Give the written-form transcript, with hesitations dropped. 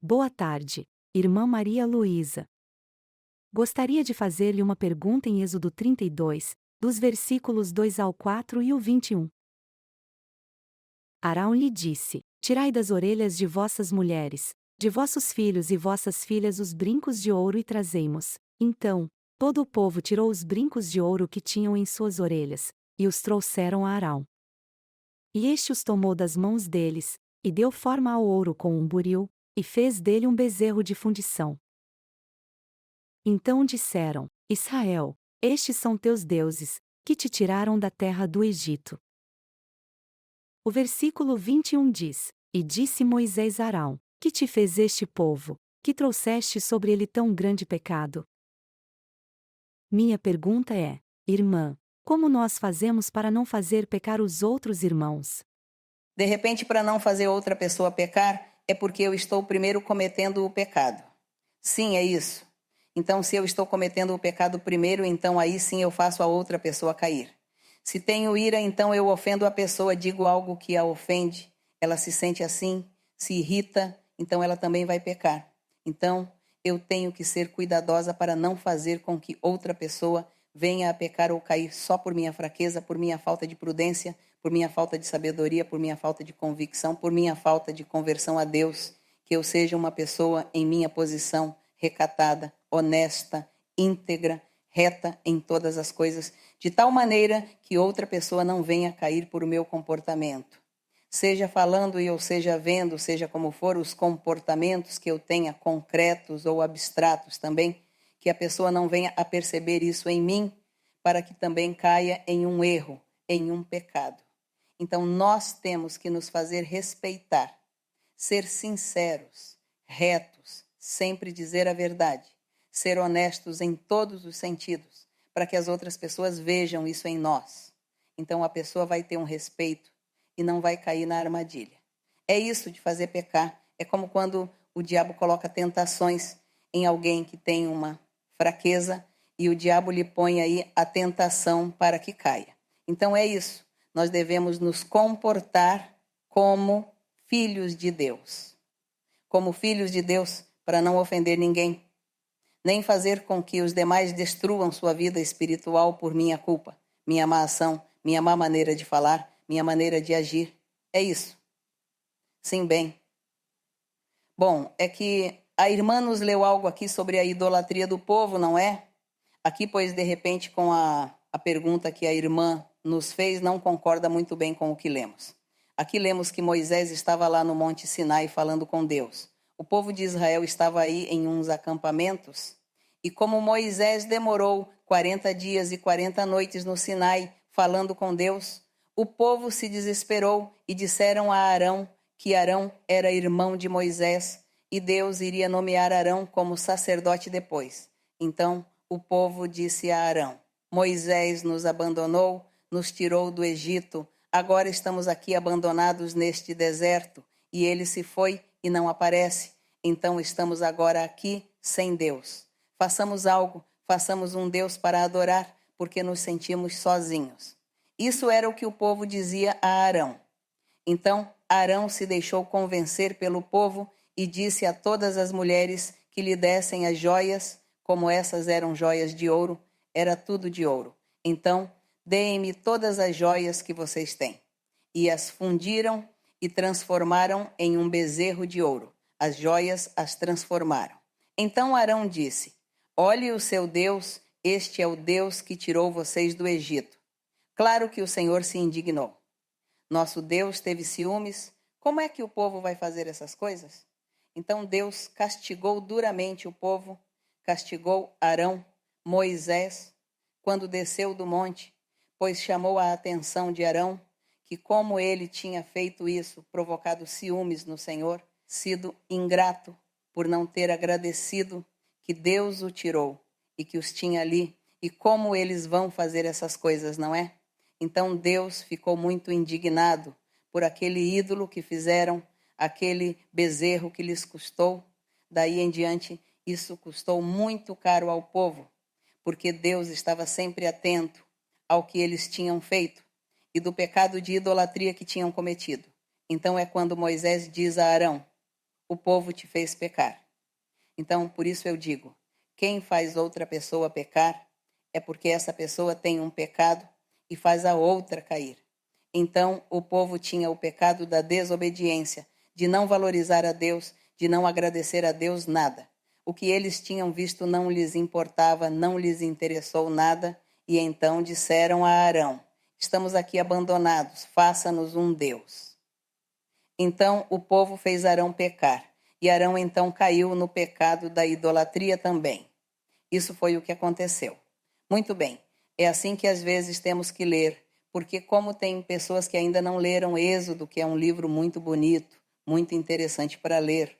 Boa tarde, irmã Maria Luísa. Gostaria de fazer-lhe uma pergunta em Êxodo 32, dos versículos 2 ao 4 e o 21. Arão lhe disse: Tirai das orelhas de vossas mulheres, de vossos filhos e vossas filhas os brincos de ouro e trazei-mos. Então, todo o povo tirou os brincos de ouro que tinham em suas orelhas, e os trouxeram a Arão. E este os tomou das mãos deles, e deu forma ao ouro com um buril, e fez dele um bezerro de fundição. Então disseram: Israel, estes são teus deuses, que te tiraram da terra do Egito. O versículo 21 diz: E disse Moisés a Arão: Que te fez este povo, que trouxeste sobre ele tão grande pecado? Minha pergunta é: irmã, como nós fazemos para não fazer pecar os outros irmãos? De repente, para não fazer outra pessoa pecar, é porque eu estou primeiro cometendo o pecado. Sim, é isso. Então, se eu estou cometendo o pecado primeiro, então aí sim eu faço a outra pessoa cair. Se tenho ira, então eu ofendo a pessoa, digo algo que a ofende, ela se sente assim, se irrita, então ela também vai pecar. Então, eu tenho que ser cuidadosa para não fazer com que outra pessoa venha a pecar ou cair só por minha fraqueza, por minha falta de prudência, por minha falta de sabedoria, por minha falta de convicção, por minha falta de conversão a Deus, que eu seja uma pessoa em minha posição recatada, honesta, íntegra, reta em todas as coisas, de tal maneira que outra pessoa não venha cair por o meu comportamento. Seja falando e ou seja vendo, seja como for, os comportamentos que eu tenha, concretos ou abstratos também, que a pessoa não venha a perceber isso em mim, para que também caia em um erro, em um pecado. Então, nós temos que nos fazer respeitar, ser sinceros, retos, sempre dizer a verdade, ser honestos em todos os sentidos, para que as outras pessoas vejam isso em nós. Então, a pessoa vai ter um respeito e não vai cair na armadilha. É isso de fazer pecar. É como quando o diabo coloca tentações em alguém que tem uma fraqueza e o diabo lhe põe aí a tentação para que caia. Então é isso. Nós devemos nos comportar como filhos de Deus. Como filhos de Deus, para não ofender ninguém, nem fazer com que os demais destruam sua vida espiritual por minha culpa, minha má ação, minha má maneira de falar, minha maneira de agir. É isso. Sim, bem. Bom, é que a irmã nos leu algo aqui sobre a idolatria do povo, não é? Aqui, pois, de repente, com a pergunta que a irmã nos fez, não concorda muito bem com o que lemos. Aqui lemos que Moisés estava lá no Monte Sinai falando com Deus. O povo de Israel estava aí em uns acampamentos, e como Moisés demorou 40 dias e 40 noites no Sinai falando com Deus, o povo se desesperou e disseram a Arão que Arão era irmão de Moisés e Deus iria nomear Arão como sacerdote depois. Então, o povo disse a Arão: Moisés nos abandonou, nos tirou do Egito, agora estamos aqui abandonados neste deserto, e ele se foi e não aparece. Então estamos agora aqui sem Deus. Façamos algo, façamos um Deus para adorar, porque nos sentimos sozinhos. Isso era o que o povo dizia a Arão. Então Arão se deixou convencer pelo povo e disse a todas as mulheres que lhe dessem as joias, como essas eram joias de ouro, era tudo de ouro. Então, deem-me todas as joias que vocês têm. E as fundiram e transformaram em um bezerro de ouro. As joias as transformaram. Então Arão disse: Olhe o seu Deus, este é o Deus que tirou vocês do Egito. Claro que o Senhor se indignou. Nosso Deus teve ciúmes. Como é que o povo vai fazer essas coisas? Então Deus castigou duramente o povo, castigou Arão, Moisés, quando desceu do monte, pois chamou a atenção de Arão, que como ele tinha feito isso, provocado ciúmes no Senhor, sido ingrato por não ter agradecido que Deus o tirou e que os tinha ali, e como eles vão fazer essas coisas, não é? Então Deus ficou muito indignado por aquele ídolo que fizeram, aquele bezerro que lhes custou. Daí em diante, isso custou muito caro ao povo, porque Deus estava sempre atento ao que eles tinham feito e do pecado de idolatria que tinham cometido. Então é quando Moisés diz a Arão: o povo te fez pecar. Então, por isso eu digo, quem faz outra pessoa pecar é porque essa pessoa tem um pecado e faz a outra cair. Então, o povo tinha o pecado da desobediência, de não valorizar a Deus, de não agradecer a Deus nada. O que eles tinham visto não lhes importava, não lhes interessou nada, e então disseram a Arão: estamos aqui abandonados, faça-nos um Deus. Então o povo fez Arão pecar, e Arão então caiu no pecado da idolatria também. Isso foi o que aconteceu. Muito bem, é assim que às vezes temos que ler, porque como tem pessoas que ainda não leram Êxodo, que é um livro muito bonito, muito interessante para ler,